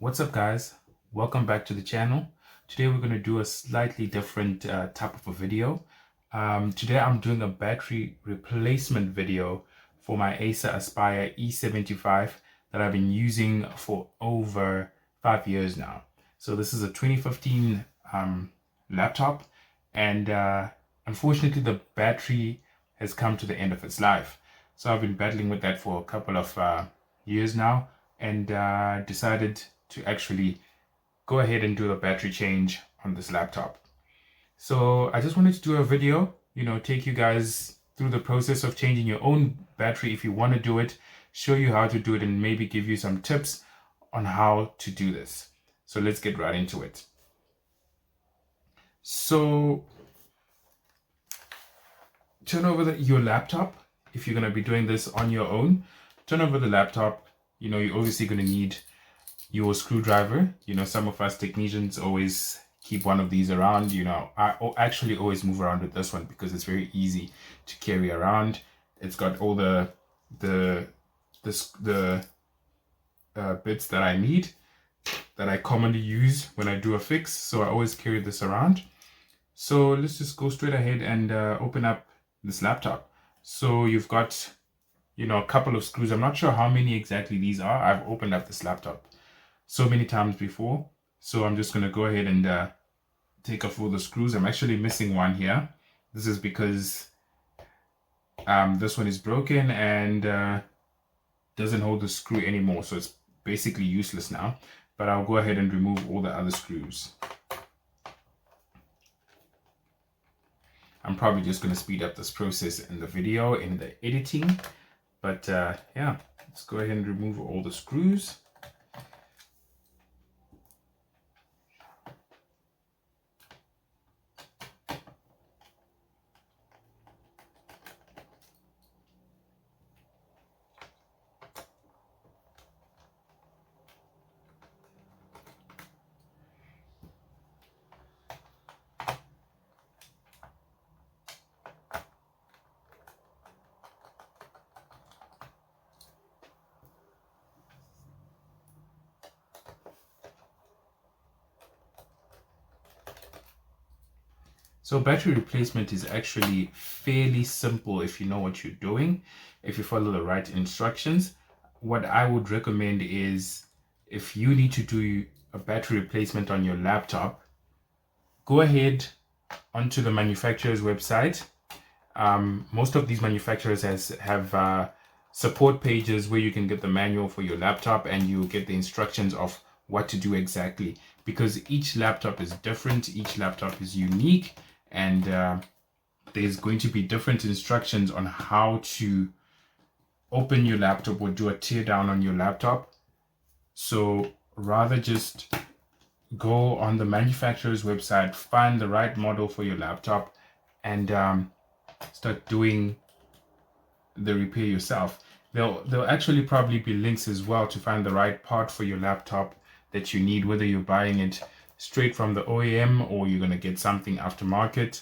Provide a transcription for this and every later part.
What's up, guys? Welcome back to the channel. Today we're going to do a slightly different type of a video. Today I'm doing a battery replacement video for my Acer Aspire E75 that I've been using for over 5 years now. So this is a 2015 laptop, and unfortunately the battery has come to the end of its life. So I've been battling with that for a couple of years now, and decided to actually go ahead and do a battery change on this laptop. So I just wanted to do a video, take you guys through the process of changing your own battery if you want to do it, show you how to do it, and maybe give you some tips on how to do this. So let's get right into it. So turn over your laptop. If you're going to be doing this on your own, turn over the laptop. You're obviously going to need your screwdriver. Some of us technicians always keep one of these around. I actually always move around with this one because it's very easy to carry around. It's got all the bits that I need, that I commonly use when I do a fix. So I always carry this around. So let's just go straight ahead and open up this laptop. So you've got a couple of screws. I'm not sure how many exactly these are. I've opened up this laptop so many times before, so I'm just going to go ahead and take off all the screws. I'm actually missing one here. This is because this one is broken and doesn't hold the screw anymore, so it's basically useless now. But I'll go ahead and remove all the other screws. I'm probably just going to speed up this process in the video, in the editing. But yeah, let's go ahead and remove all the screws. So battery replacement is actually fairly simple if you know what you're doing, if you follow the right instructions. What I would recommend is, if you need to do a battery replacement on your laptop, go ahead onto the manufacturer's website. Most of these manufacturers have support pages where you can get the manual for your laptop, and you get the instructions of what to do exactly, because each laptop is different, each laptop is unique. And there's going to be different instructions on how to open your laptop or do a tear down on your laptop. So rather just go on the manufacturer's website, find the right model for your laptop, and start doing the repair yourself. There'll actually probably be links as well to find the right part for your laptop that you need, whether you're buying it straight from the OEM or you're going to get something aftermarket.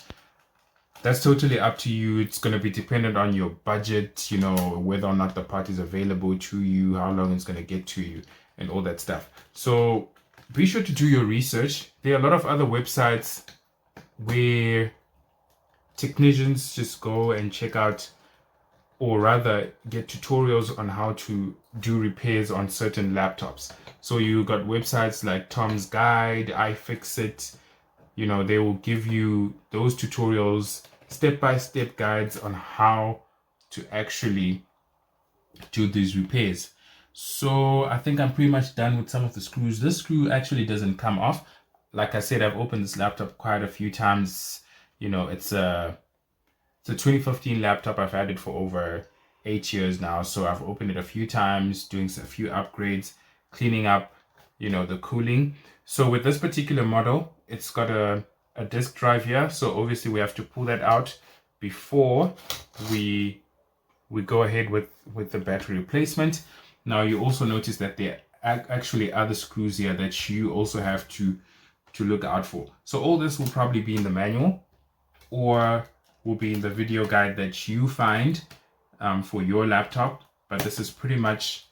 That's totally up to you. It's going to be dependent on your budget, whether or not the part is available to you, how long it's going to get to you, and all that stuff. So be sure to do your research. There are a lot of other websites where technicians just go and check out, or rather get tutorials on how to do repairs on certain laptops. So you got websites like Tom's Guide, iFixit. They will give you those tutorials, step-by-step guides on how to actually do these repairs. So I think I'm pretty much done with some of the screws. This screw actually doesn't come off. Like I said, I've opened this laptop quite a few times. It's a 2015 laptop. I've had it for over 8 years now, so I've opened it a few times, doing a few upgrades, cleaning up the cooling. So with this particular model, it's got a disk drive here, so obviously we have to pull that out before we go ahead with the battery replacement. Now you also notice that there are actually other screws here that you also have to look out for. So all this will probably be in the manual, or will be in the video guide that you find for your laptop. But this is pretty much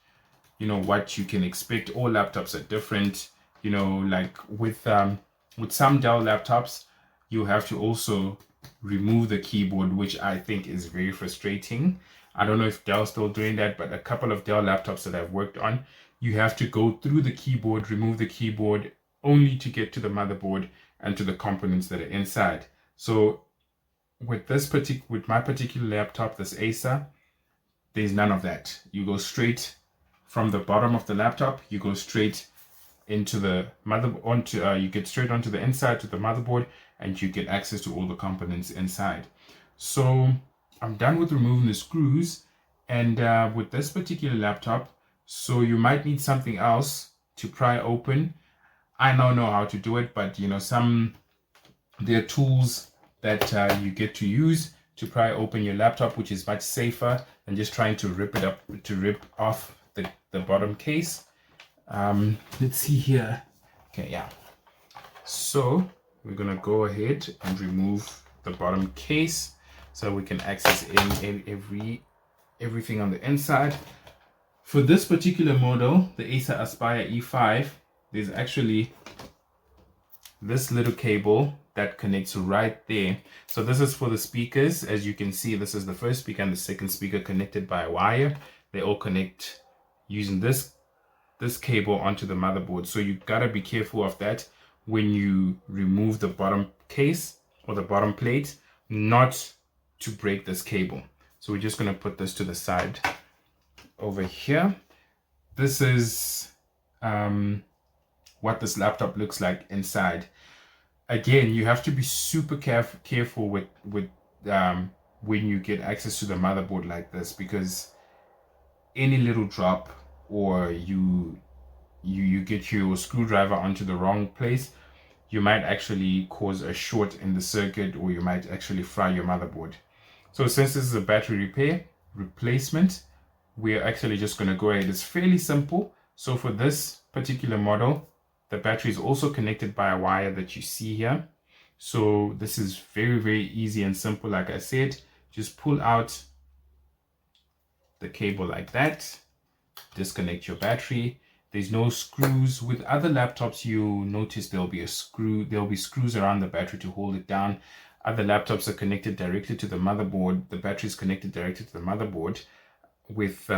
you know, what you can expect. All laptops are different, you know, like with some Dell laptops, you have to also remove the keyboard, which I think is very frustrating. I don't know if Dell's still doing that, but a couple of Dell laptops that I've worked on, you have to go through the keyboard, remove the keyboard, only to get to the motherboard and to the components that are inside. So with my particular laptop, this Acer, there's none of that. You go straight from the bottom of the laptop, you go straight into the you get straight onto the inside to the motherboard, and you get access to all the components inside. So I'm done with removing the screws, and with this particular laptop, so you might need something else to pry open. I don't know how to do it, but you know, there are tools that you get to use to pry open your laptop, which is much safer than just trying to rip off the bottom case. Let's see here. Okay, yeah. So we're gonna go ahead and remove the bottom case so we can access everything on the inside. For this particular model, the Acer Aspire E5, there's actually this little cable that connects right there. So this is for the speakers. As you can see, this is the first speaker and the second speaker connected by a wire. They all connect using this cable onto the motherboard. So you gotta be careful of that when you remove the bottom case or the bottom plate, not to break this cable. So we're just gonna put this to the side over here. This is what this laptop looks like inside. Again, you have to be super careful with when you get access to the motherboard like this, because any little drop, or you get your screwdriver onto the wrong place, you might actually cause a short in the circuit, or you might actually fry your motherboard. So since this is a battery replacement, we're actually just going to go ahead. It's fairly simple. So for this particular model, the battery is also connected by a wire that you see here. So this is very, very easy and simple. Like I said, just pull out the cable like that, disconnect your battery. There's no screws. With other laptops, you notice there'll be screws around the battery to hold it down. Other laptops are connected directly to the motherboard. The battery is connected directly to the motherboard with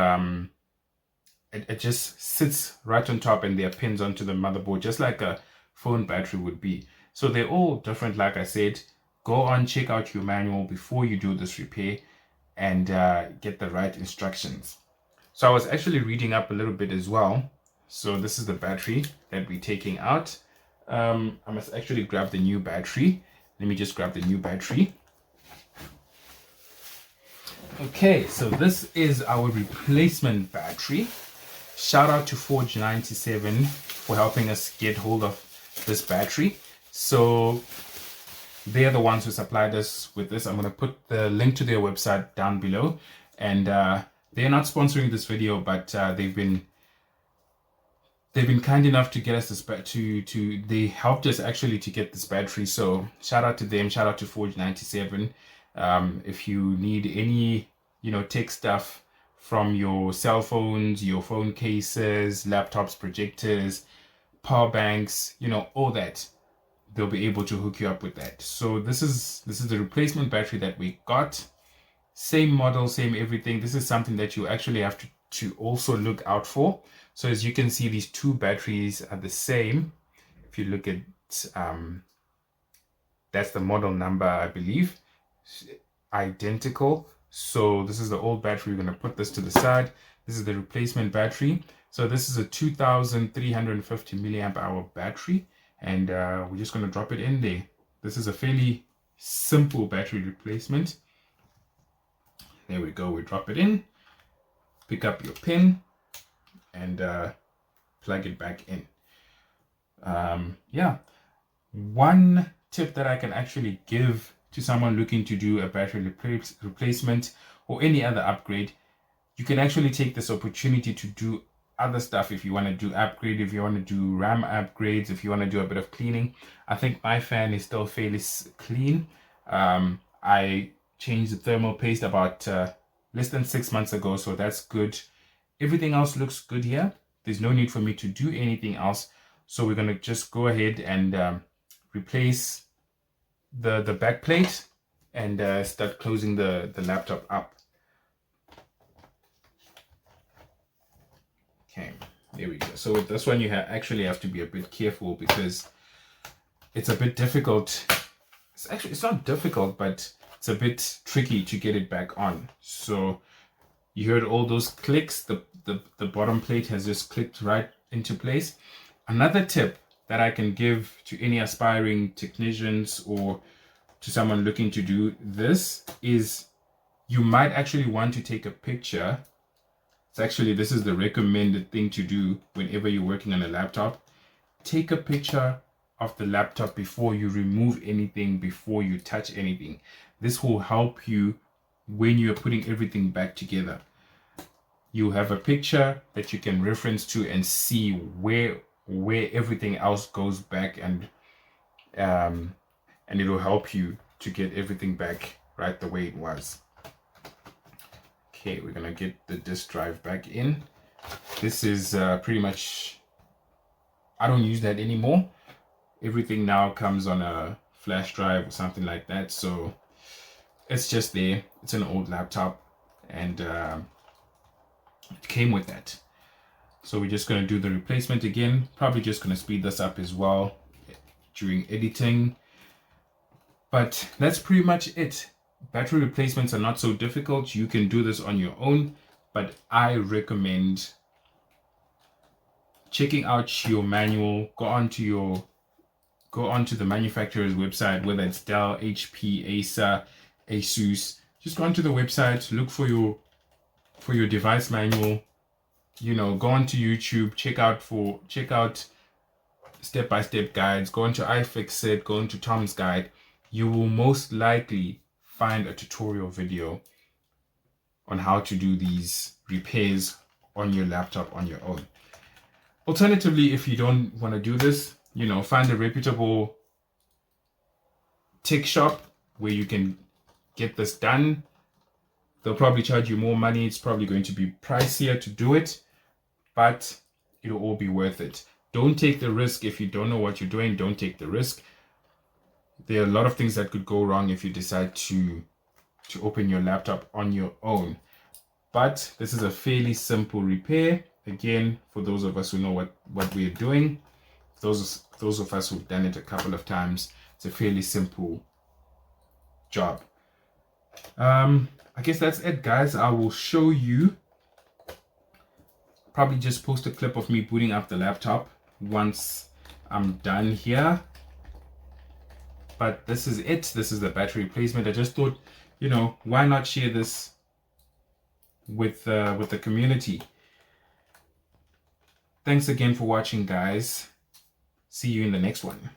it just sits right on top, and there are pins onto the motherboard, just like a phone battery would be. So they're all different. Like I said, go on, check out your manual before you do this repair, and get the right instructions. So I was actually reading up a little bit as well. So this is the battery that we're taking out. I must actually grab the new battery. Let me just grab the new battery. Okay, so this is our replacement battery. Shout out to Forge97 for helping us get hold of this battery. So they're the ones who supplied us with this. I'm going to put the link to their website down below. And they're not sponsoring this video, but they've been kind enough to get us this they helped us actually to get this battery. So shout out to them. Shout out to Forge97. If you need any, you know, tech stuff from your cell phones, your phone cases, laptops, projectors, power banks, you know, all that, they'll be able to hook you up with that. So this is the replacement battery that we got. Same model, same everything. This is something that you actually have to also look out for. So as you can see, these two batteries are the same. If you look at that's the model number, I believe, identical. So this is the old battery. We're going to put this to the side. This is the replacement battery. So this is a 2350 milliamp hour battery, and we're just going to drop it in there. This is a fairly simple battery replacement. There we go. We drop it in, pick up your pin, and plug it back in. Yeah, one tip that I can actually give to someone looking to do a battery replacement or any other upgrade, you can actually take this opportunity to do other stuff. If you want to do upgrade, if you want to do RAM upgrades, if you want to do a bit of cleaning. I think my fan is still fairly clean. I changed the thermal paste about less than 6 months ago, so that's good. Everything else looks good here. There's no need for me to do anything else. So we're going to just go ahead and replace the back plate and start closing the laptop up. Okay, there we go. So with this one, you actually have to be a bit careful because it's a bit difficult. It's not difficult, but it's a bit tricky to get it back on. So you heard all those clicks. The bottom plate has just clicked right into place. Another tip that I can give to any aspiring technicians or to someone looking to do this is you might actually want to take a picture. This is the recommended thing to do whenever you're working on a laptop. Take a picture of the laptop before you remove anything, before you touch anything. This will help you when you're putting everything back together. You have a picture that you can reference to and see where everything else goes back, and it will help you to get everything back right the way it was. Okay, we're gonna get the disk drive back in. This is pretty much, I don't use that anymore. Everything now comes on a flash drive or something like that, so it's just there. It's an old laptop, and it came with that. So we're just going to do the replacement again. Probably just going to speed this up as well during editing. But that's pretty much it. Battery replacements are not so difficult. You can do this on your own, but I recommend checking out your manual. Go onto the manufacturer's website, whether it's Dell, HP, Acer, Asus. Just go onto the website, look for your device manual. You know, go onto YouTube, check out step-by-step guides. Go into iFixit, go into Tom's Guide. You will most likely find a tutorial video on how to do these repairs on your laptop on your own. Alternatively, if you don't want to do this, you know, find a reputable tech shop where you can get this done. They'll probably charge you more money. It's probably going to be pricier to do it, but it'll all be worth it. Don't take the risk. If you don't know what you're doing, don't take the risk. There are a lot of things that could go wrong if you decide to open your laptop on your own. But this is a fairly simple repair. Again, for those of us who know what we're doing, those of us who've done it a couple of times, it's a fairly simple job. I guess that's it, guys. I will show you, probably just post a clip of me booting up the laptop once I'm done here. But this is it. This is the battery replacement. I just thought, you know, why not share this with the community? Thanks again for watching, guys. See you in the next one.